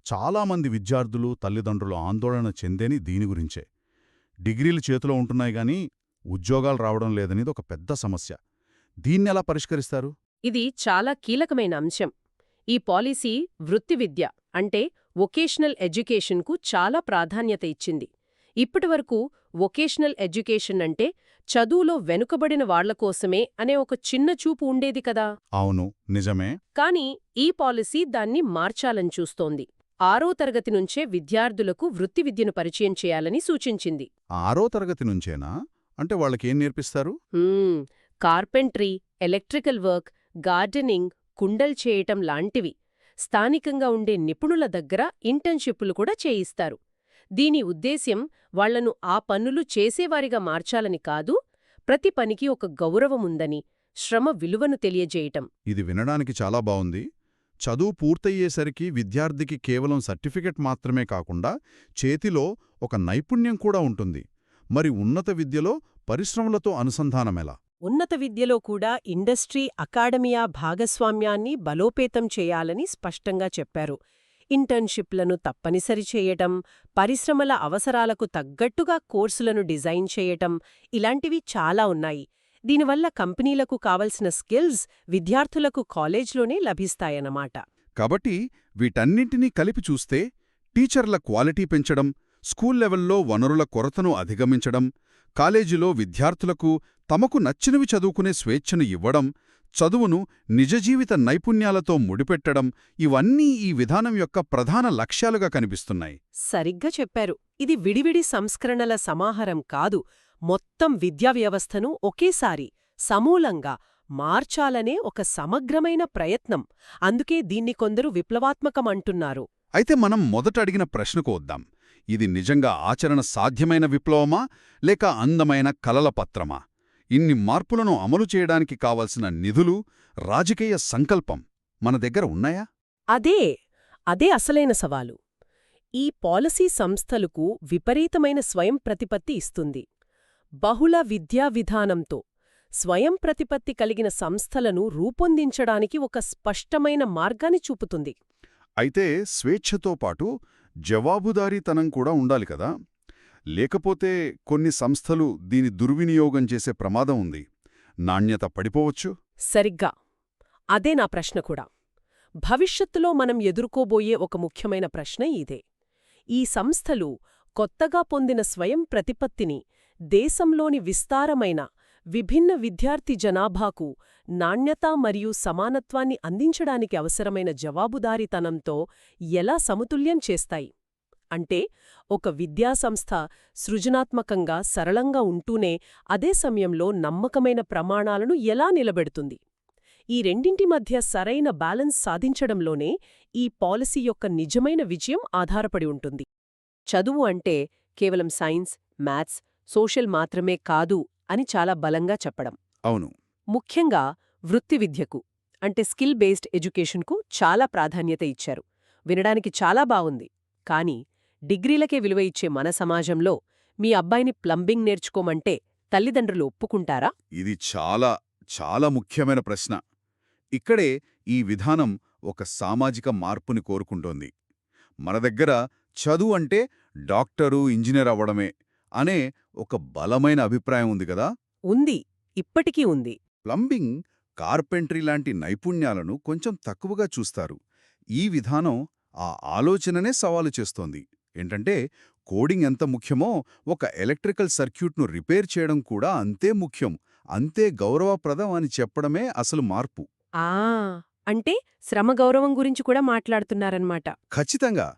చాలామంది విద్యార్థులు, తల్లిదండ్రులు ఆందోళన చెందేని దీని గురించే. డిగ్రీలు చేతిలో ఉంటున్నాయి గానీ ఉద్యోగాలు రావడం లేదనేది ఒక పెద్ద సమస్య. దీన్నెలా పరిష్కరిస్తారు? ఇది చాలా కీలకమైన అంశం. ఈ పాలసీ వృత్తి విద్య అంటే వొకేషనల్ ఎడ్యుకేషన్కు చాలా ప్రాధాన్యత ఇచ్చింది. ఇప్పటివరకు వొకేషనల్ ఎడ్యుకేషన్ అంటే చదువులో వెనుకబడిన వాళ్లకోసమే అనే ఒక చిన్న చూపు ఉండేది కదా. అవును, నిజమే. కాని ఈ పాలసీ దాన్ని మార్చాలని చూస్తోంది. 6వ తరగతి నుంచే విద్యార్థులకు వృత్తి విద్యను పరిచయం చేయాలని సూచించింది. 6వ తరగతి నుంచేనా? అంటే వాళ్ళకేం నేర్పిస్తారు? కార్పెంట్రీ, ఎలక్ట్రికల్ వర్క్, గార్డెనింగ్, కుండల్ చేయటం లాంటివి. స్థానికంగా ఉండే నిపుణుల దగ్గర ఇంటర్న్షిప్పులు కూడా చేయిస్తారు. దీని ఉద్దేశ్యం వాళ్లను ఆ పనులు చేసేవారిగా మార్చాలని కాదు, ప్రతి పనికి ఒక గౌరవముందని, శ్రమ విలువను తెలియజేయటం. ఇది వినడానికి చాలా బావుంది. చదువు పూర్తయ్యేసరికి విద్యార్థికి కేవలం సర్టిఫికెట్ మాత్రమే కాకుండా చేతిలో ఒక నైపుణ్యం కూడా ఉంటుంది. మరి ఉన్నత విద్యలో పరిశ్రమలతో అనుసంధానమెలా? ఉన్నత విద్యలో కూడా ఇండస్ట్రీ, అకాడమియా భాగస్వామ్యాన్ని బలోపేతం చేయాలని స్పష్టంగా చెప్పారు. ఇంటర్న్షిప్లను తప్పనిసరి చేయటం, పరిశ్రమల అవసరాలకు తగ్గట్టుగా కోర్సులను డిజైన్ చేయటం ఇలాంటివి చాలా ఉన్నాయి. దీనివల్ల కంపెనీలకు కావలసిన స్కిల్స్ విద్యార్థులకు కాలేజ్లోనే లభిస్తాయన్నమాట. కాబట్టి వీటన్నింటినీ కలిపి చూస్తే టీచర్ల క్వాలిటీ పెంచడం, స్కూల్ లెవెల్లో వనరుల కొరతను అధిగమించడం, కాలేజీలో విద్యార్థులకు తమకు నచ్చినవి చదువుకునే స్వేచ్ఛను ఇవ్వడం, చదువును నిజజీవిత నైపుణ్యాలతో ముడిపెట్టడం ఇవన్నీ ఈ విధానం యొక్క ప్రధాన లక్ష్యాలుగా కనిపిస్తున్నాయి. సరిగ్గా చెప్పారు. ఇది విడివిడి సంస్కరణల సమాహారం కాదు, మొత్తం విద్యా వ్యవస్థను ఒకేసారి సమూలంగా మార్చాలనే ఒక సమగ్రమైన ప్రయత్నం. అందుకే దీన్ని కొందరు విప్లవాత్మకమంటున్నారు. అయితే మనం మొదట అడిగిన ప్రశ్నకు వద్దాం. ఇది నిజంగా ఆచరణ సాధ్యమైన విప్లవమా లేక అందమైన కలల పత్రమా? ఇన్ని మార్పులను అమలు చేయడానికి కావలసిన నిధులు, రాజకీయ సంకల్పం మన దగ్గర ఉన్నాయా? అదే అసలైన సవాలు. ఈ పాలసీ సంస్థలకు విపరీతమైన స్వయం ప్రతిపత్తి ఇస్తుంది. బహుళ విద్యా విధానంతో స్వయం ప్రతిపత్తి కలిగిన సంస్థలను రూపొందించడానికి ఒక స్పష్టమైన మార్గాన్ని చూపుతుంది. అయితే స్వేచ్ఛతో పాటు జవాబుదారీతనం కూడా ఉండాలి కదా. లేకపోతే కొన్ని సంస్థలు దీని దుర్వినియోగం చేసే ప్రమాదం ఉంది. నాణ్యత పడిపోవచ్చు. సరిగ్గా అదే నా ప్రశ్న కూడా. భవిష్యత్తులో మనం ఎదుర్కోబోయే ఒక ముఖ్యమైన ప్రశ్న ఇదే. ఈ సంస్థలు కొత్తగా పొందిన స్వయం ప్రతిపత్తిని దేశంలోని విస్తారమైన విభిన్న విద్యార్థి జనాభాకు నాణ్యత మరియు సమానత్వాన్ని అందించడానికి అవసరమైన జవాబుదారీతనంతో ఎలా సమతుల్యం చేస్తాయి? అంటే ఒక విద్యాసంస్థ సృజనాత్మకంగా, సరళంగా ఉంటూనే అదే సమయంలో నమ్మకమైన ప్రమాణాలను ఎలా నిలబెడుతుంది? ఈ రెండింటి మధ్య సరైన బ్యాలెన్స్ సాధించడంలోనే ఈ పాలసీ యొక్క నిజమైన విజయం ఆధారపడి ఉంటుంది. చదువు అంటే కేవలం సైన్స్, మ్యాథ్స్, సోషల్ మాత్రమే కాదు అని చాలా బలంగా చెప్పడం. అవును. ముఖ్యంగా వృత్తి విద్యకు, అంటే స్కిల్ బేస్డ్ ఎడ్యుకేషన్కు చాలా ప్రాధాన్యత ఇచ్చారు. వినడానికి చాలా బావుంది. కానీ డిగ్రీలకే విలువ ఇచ్చే మన సమాజంలో మీ అబ్బాయిని ప్లంబింగ్ నేర్చుకోమంటే తల్లిదండ్రులు ఒప్పుకుంటారా? ఇది చాలా చాలా ముఖ్యమైన ప్రశ్న. ఇక్కడే ఈ విధానం ఒక సామాజిక మార్పుని కోరుకుంటోంది. మన దగ్గర చదువు అంటే డాక్టరు, ఇంజనీర్ అవ్వడమే అనే ఒక బలమైన అభిప్రాయం ఉంది కదా. ఉంది, ఇప్పటికీ ఉంది. ప్లంబింగ్, కార్పెంట్రీ లాంటి నైపుణ్యాలను కొంచెం తక్కువగా చూస్తారు. ఈ విధానం ఆ ఆలోచననే సవాలు చేస్తోంది. ఏంటంటే కోడింగ్ ఎంత ముఖ్యమో ఒక ఎలక్ట్రికల్ సర్క్యూట్ను రిపేర్ చేయడం కూడా అంతే ముఖ్యం, అంతే గౌరవప్రదం అని చెప్పడమే అసలు మార్పు. అంటే శ్రమ గౌరవం గురించి కూడా మాట్లాడుతున్నారన్నమాట. ఖచ్చితంగా.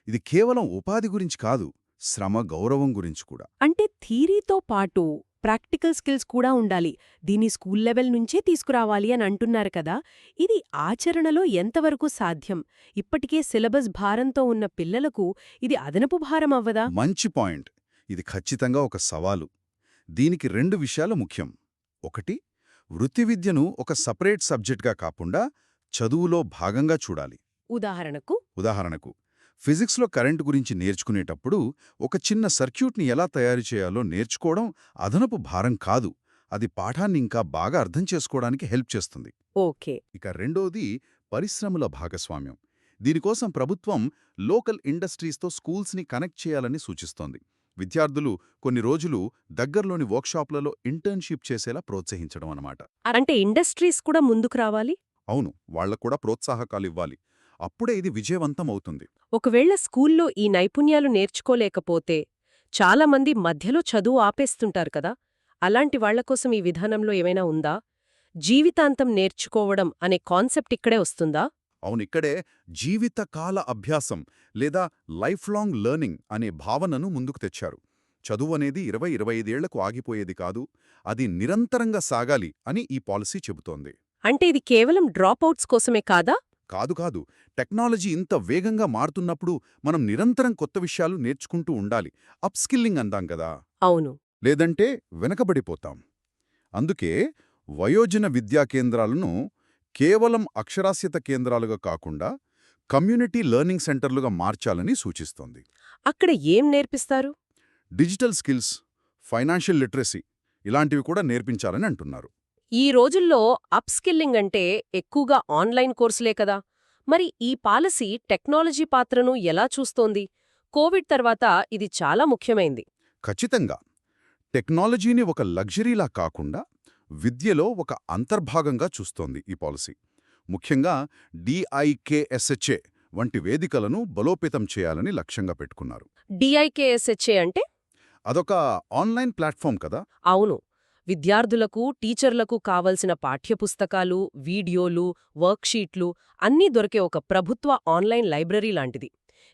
ఇది కేవలం ఉపాధి గురించి కాదు, శ్రమ గౌరవం గురించి కూడా. అంటే థీరీతో పాటు ప్రాక్టికల్ స్కిల్స్ కూడా ఉండాలి, దీన్ని స్కూల్ లెవెల్ నుంచే తీసుకురావాలి అని అంటున్నారు కదా. ఇది ఆచరణలో ఎంతవరకు సాధ్యం? ఇప్పటికే సిలబస్ భారంతో ఉన్న పిల్లలకు ఇది అదనపు భారం అవ్వదా? మంచి పాయింట్. ఇది ఖచ్చితంగా ఒక సవాలు. దీనికి 2 విషయాలు ముఖ్యం. ఒకటి, వృత్తి విద్యను ఒక సపరేట్ సబ్జెక్ట్గా కాకుండా చదువులో భాగంగా చూడాలి. ఉదాహరణకు ఫిజిక్స్లో కరెంటు గురించి నేర్చుకునేటప్పుడు ఒక చిన్న సర్క్యూట్ని ఎలా తయారు చేయాలో నేర్చుకోవడం అదనపు భారం కాదు, అది పాఠాన్ని ఇంకా బాగా అర్థం చేసుకోవడానికి హెల్ప్ చేస్తుంది. ఓకే. ఇక రెండోది పరిశ్రమల భాగస్వామ్యం. దీనికోసం ప్రభుత్వం లోకల్ ఇండస్ట్రీస్తో స్కూల్స్ని కనెక్ట్ చేయాలని సూచిస్తోంది. విద్యార్థులు కొన్ని రోజులు దగ్గర్లోని వర్క్షాప్లలో ఇంటర్న్షిప్ చేసేలా ప్రోత్సహించడం అన్నమాట. అంటే ఇండస్ట్రీస్ కూడా ముందుకు రావాలి? అవును, వాళ్లకూడా ప్రోత్సాహకాలివ్వాలి. అప్పుడే ఇది విజయవంతం అవుతుంది. ఒకవేళ స్కూల్లో ఈ నైపుణ్యాలు నేర్చుకోలేకపోతే చాలామంది మధ్యలో చదువు ఆపేస్తుంటారు కదా. అలాంటి వాళ్లకోసం ఈ విధానంలో ఏమైనా ఉందా? జీవితాంతం నేర్చుకోవడం అనే కాన్సెప్ట్ ఇక్కడే వస్తుందా? అవునిక్కడే జీవితకాల అభ్యాసం లేదా లైఫ్ లాంగ్ లెర్నింగ్ అనే భావనను ముందుకు తెచ్చారు. చదువనేది 20-25 ఏళ్లకు ఆగిపోయేది కాదు, అది నిరంతరంగా సాగాలి అని ఈ పాలసీ చెబుతోంది. అంటే ఇది కేవలం డ్రాపౌట్స్ కోసమే కాదా? కాదు. టెక్నాలజీ ఇంత వేగంగా మారుతున్నప్పుడు మనం నిరంతరం కొత్త విషయాలు నేర్చుకుంటూ ఉండాలి. అప్స్కిల్లింగ్ అందాం కదా. అవును. లేదంటే వెనకబడిపోతాం. అందుకే వయోజన విద్యా కేంద్రాలను కేవలం అక్షరాస్యత కేంద్రాలుగా కాకుండా కమ్యూనిటీ లెర్నింగ్ సెంటర్లుగా మార్చాలని సూచిస్తోంది. అక్కడ ఏం నేర్పిస్తారు? డిజిటల్ స్కిల్స్, ఫైనాన్షియల్ లిటరసీ ఇలాంటివి కూడా నేర్పించాలని అంటున్నారు. ఈ రోజుల్లో అప్స్కిల్లింగ్ అంటే ఎక్కువగా ఆన్లైన్ కోర్సులే కదా. మరి ఈ పాలసీ టెక్నాలజీ పాత్రను ఎలా చూస్తోంది? కోవిడ్ తర్వాత ఇది చాలా ముఖ్యమైంది. ఖచ్చితంగా. టెక్నాలజీని ఒక లగ్జరీలా కాకుండా విద్యలో ఒక అంతర్భాగంగా చూస్తోంది ఈ పాలసీ. ముఖ్యంగా DIKSHA వంటి వేదికలను బలోపేతం చేయాలని లక్ష్యంగా పెట్టుకున్నారు. DIKSHA అంటే? అదొక ఆన్లైన్ ప్లాట్ఫామ్ కదా. అవును. విద్యార్థులకు, టీచర్లకు కావలసిన పాఠ్యపుస్తకాలు, వీడియోలు, వర్క్షీట్లు అన్నీ దొరికే ఒక ప్రభుత్వ ఆన్లైన్ లైబ్రరీ లాంటిది.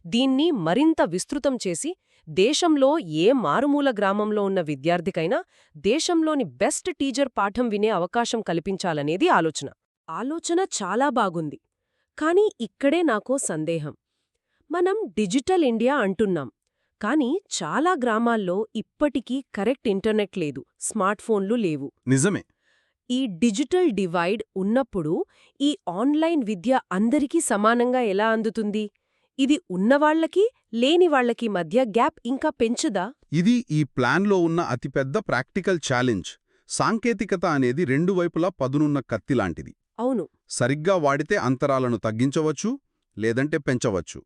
దీన్ని మరింత విస్తృతం చేసి దేశంలో ఏ మారుమూల గ్రామంలో ఉన్న విద్యార్థికైనా దేశంలోని బెస్ట్ టీచర్ పాఠం వినే అవకాశం కల్పించాలనేది ఆలోచన. ఆలోచన చాలా బాగుంది. కానీ ఇక్కడే నాకో సందేహం. మనం డిజిటల్ ఇండియా అంటున్నాం. కానీ చాలా గ్రామాల్లో ఇప్పటికీ కరెక్ట్ ఇంటర్నెట్ లేదు, స్మార్ట్ఫోన్లు లేవు. నిజమే. ఈ డిజిటల్ డివైడ్ ఉన్నప్పుడు ఈ ఆన్లైన్ విద్య అందరికీ సమానంగా ఎలా అందుతుంది? ఇది ఉన్నవాళ్లకి, లేనివాళ్లకి మధ్య గ్యాప్ ఇంకా పెంచుదా? ఇది ఈ ప్లాన్లో ఉన్న అతిపెద్ద ప్రాక్టికల్ ఛాలెంజ్. సాంకేతికత అనేది రెండు వైపులా పదునున్న కత్తిలాంటిది. అవును. సరిగ్గా వాడితే అంతరాలను తగ్గించవచ్చు, లేదంటే పెంచవచ్చు.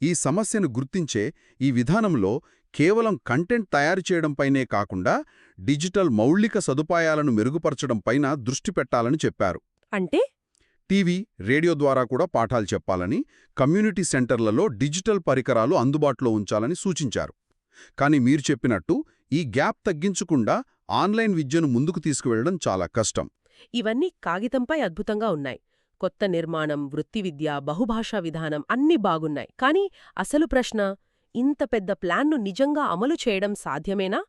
ఈ సమస్యను గుర్తించే ఈ విధానంలో కేవలం కంటెంట్ తయారు చేయడంపైనే కాకుండా డిజిటల్ మౌలిక సదుపాయాలను మెరుగుపరచడంపైన దృష్టి పెట్టాలని చెప్పారు. అంటే? టీవీ, రేడియో ద్వారా కూడా పాఠాలు చెప్పాలని, కమ్యూనిటీ సెంటర్లలో డిజిటల్ పరికరాలు అందుబాటులో ఉంచాలని సూచించారు. కానీ మీరు చెప్పినట్టు ఈ గ్యాప్ తగ్గించకుండా ఆన్లైన్ విద్యను ముందుకు తీసుకువెళ్లడం చాలా కష్టం. ఇవన్నీ కాగితంపై అద్భుతంగా ఉన్నాయి. కొత్త నిర్మాణం, వృత్తి విద్య, బహుభాషా విధానం అన్నీ బాగున్నాయి. కానీ అసలు ప్రశ్న, ఇంత పెద్ద ప్లాన్ను నిజంగా అమలు చేయడం సాధ్యమేనా?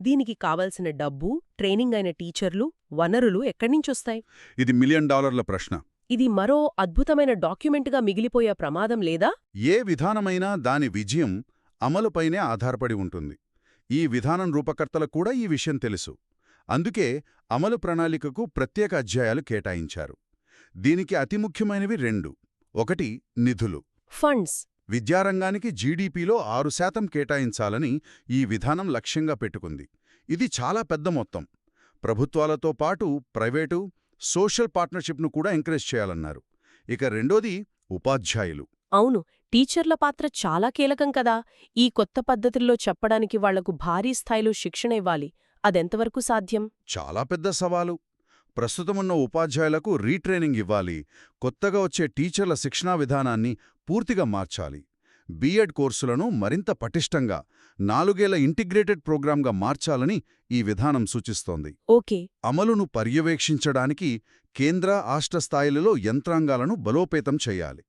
దీనికి కావలసిన డబ్బు, ట్రైనింగ్ అయిన టీచర్లు, వనరులు ఎక్కడ్నించొస్తాయి? ఇది $1 మిలియన్ ప్రశ్న. ఇది మరో అద్భుతమైన డాక్యుమెంట్గా మిగిలిపోయే ప్రమాదం లేదా? ఏ విధానమైనా దాని విజయం అమలుపైనే ఆధారపడి ఉంటుంది. ఈ విధానం రూపకర్తలకు కూడా ఈ విషయం తెలుసు. అందుకే అమలు ప్రణాళికకు ప్రత్యేక అధ్యాయాలు కేటాయించారు. దీనికి అతి ముఖ్యమైనవి 2. ఒకటి, నిధులు. ఫండ్స్. విద్యారంగానికి జీడీపీలో 6% కేటాయించాలని ఈ విధానం లక్ష్యంగా పెట్టుకుంది. ఇది చాలా పెద్ద మొత్తం. ప్రభుత్వాలతో పాటు ప్రైవేటు, సోషల్ పార్ట్నర్షిప్ను కూడా ఎంకరేజ్ చేయాలన్నారు. ఇక రెండోది, ఉపాధ్యాయులు. అవును, టీచర్ల పాత్ర చాలా కీలకం కదా. ఈ కొత్త పద్ధతుల్లో చెప్పడానికి వాళ్లకు భారీ స్థాయిలో శిక్షణ ఇవ్వాలి. అదెంతవరకు సాధ్యం? చాలా పెద్ద సవాలు. ప్రస్తుతమున్న ఉపాధ్యాయులకు రీట్రైనింగ్ ఇవ్వాలి. కొత్తగా వచ్చే టీచర్ల శిక్షణా విధానాన్ని పూర్తిగా మార్చాలి. బీఎడ్ కోర్సులను మరింత పటిష్టంగా 4 ఏళ్ల ఇంటిగ్రేటెడ్ ప్రోగ్రాంగా మార్చాలని ఈ విధానం సూచిస్తోంది. ఓకే. అమలును పర్యవేక్షించడానికి కేంద్ర, రాష్ట్ర స్థాయిలలో యంత్రాంగాలను బలోపేతం చేయాలి.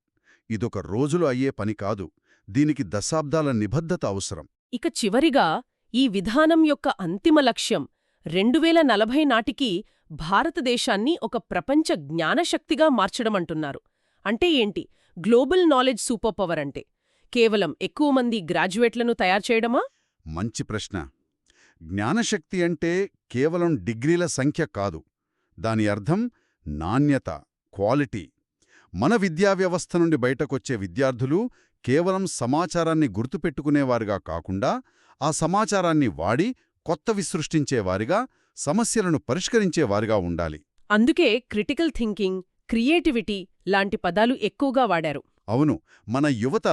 ఇదొక రోజులో అయ్యే పని కాదు. దీనికి దశాబ్దాల నిబద్ధత అవసరం. ఇక చివరిగా, ఈ విధానం యొక్క అంతిమ లక్ష్యం 2040 నాటికి భారతదేశాన్ని ఒక ప్రపంచ జ్ఞానశక్తిగా మార్చడమంటున్నారు. అంటే ఏంటి? గ్లోబల్ నాలెడ్జ్ సూపర్ పవర్ అంటే కేవలం ఎక్కువ మంది గ్రాడ్యుయేట్లను తయారు చేయడమా? మంచి ప్రశ్న. జ్ఞానశక్తి అంటే కేవలం డిగ్రీల సంఖ్య కాదు. దాని అర్థం నాణ్యత, క్వాలిటీ. మన విద్యా వ్యవస్థ నుండి బయటకొచ్చే విద్యార్థులు కేవలం సమాచారాన్ని గుర్తుపెట్టుకునేవారుగా కాకుండా ఆ సమాచారాన్ని వాడి కొత్తవి సృష్టించేవారిగా, సమస్యలను పరిష్కరించేవారిగా ఉండాలి. అందుకే క్రిటికల్ థింకింగ్, క్రియేటివిటీ లాంటి పదాలు ఎక్కువగా వాడారు. అవును, మన యువత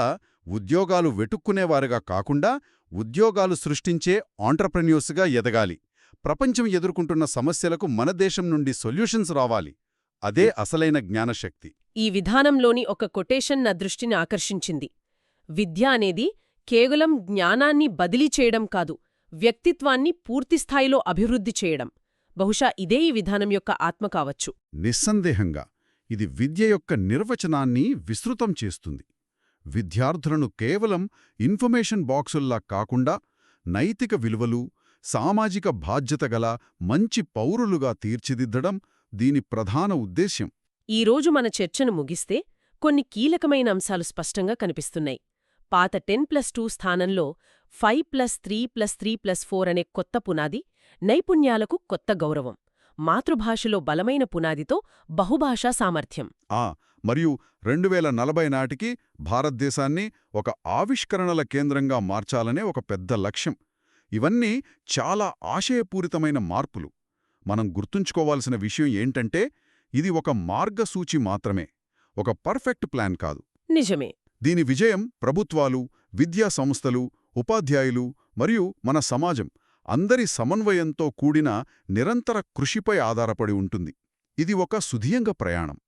ఉద్యోగాలు వెతుక్కునేవారుగా కాకుండా ఉద్యోగాలు సృష్టించే ఆంట్రప్రెన్యూర్స్గా ఎదగాలి. ప్రపంచం ఎదుర్కొంటున్న సమస్యలకు మన దేశం నుండి సొల్యూషన్స్ రావాలి. అదే అసలైన జ్ఞానశక్తి. ఈ విధానంలోని ఒక కొటేషన్ నా దృష్టిని ఆకర్షించింది. విద్య అనేది కేవలం జ్ఞానాన్ని బదిలీ చేయడం కాదు, వ్యక్తిత్వాన్ని పూర్తిస్థాయిలో అభివృద్ధి చేయడం. బహుశా ఇదే ఈ విధానం యొక్క ఆత్మ కావచ్చు. నిస్సందేహంగా ఇది విద్య యొక్క నిర్వచనాన్ని విస్తృతం చేస్తుంది. విద్యార్థులను కేవలం ఇన్ఫర్మేషన్ బాక్సుల్లా కాకుండా నైతిక విలువలు, సామాజిక బాధ్యతగల మంచి పౌరులుగా తీర్చిదిద్దడం దీని ప్రధాన ఉద్దేశ్యం. ఈరోజు మన చర్చను ముగిస్తే కొన్ని కీలకమైన అంశాలు స్పష్టంగా కనిపిస్తున్నాయి. పాత 10+2 స్థానంలో 5+3+3+4 అనే కొత్త పునాది, నైపుణ్యాలకు కొత్త గౌరవం, మాతృభాషలో బలమైన పునాదితో బహుభాషా సామర్థ్యం. మరియు 2040 నాటికి భారతదేశాన్ని ఒక ఆవిష్కరణల కేంద్రంగా మార్చాలనే ఒక పెద్ద లక్ష్యం. ఇవన్నీ చాలా ఆశయపూరితమైన మార్పులు. మనం గుర్తుంచుకోవాల్సిన విషయం ఏంటంటే ఇది ఒక మార్గసూచి మాత్రమే, ఒక పర్ఫెక్ట్ ప్లాన్ కాదు. నిజమే. దీని విజయం ప్రభుత్వాలు, విద్యా సంస్థలు, ఉపాధ్యాయులు మరియు మన సమాజం అందరి సమన్వయంతో కూడిన నిరంతర కృషిపై ఆధారపడి ఉంటుంది. ఇది ఒక సుదీర్ఘ ప్రయాణం.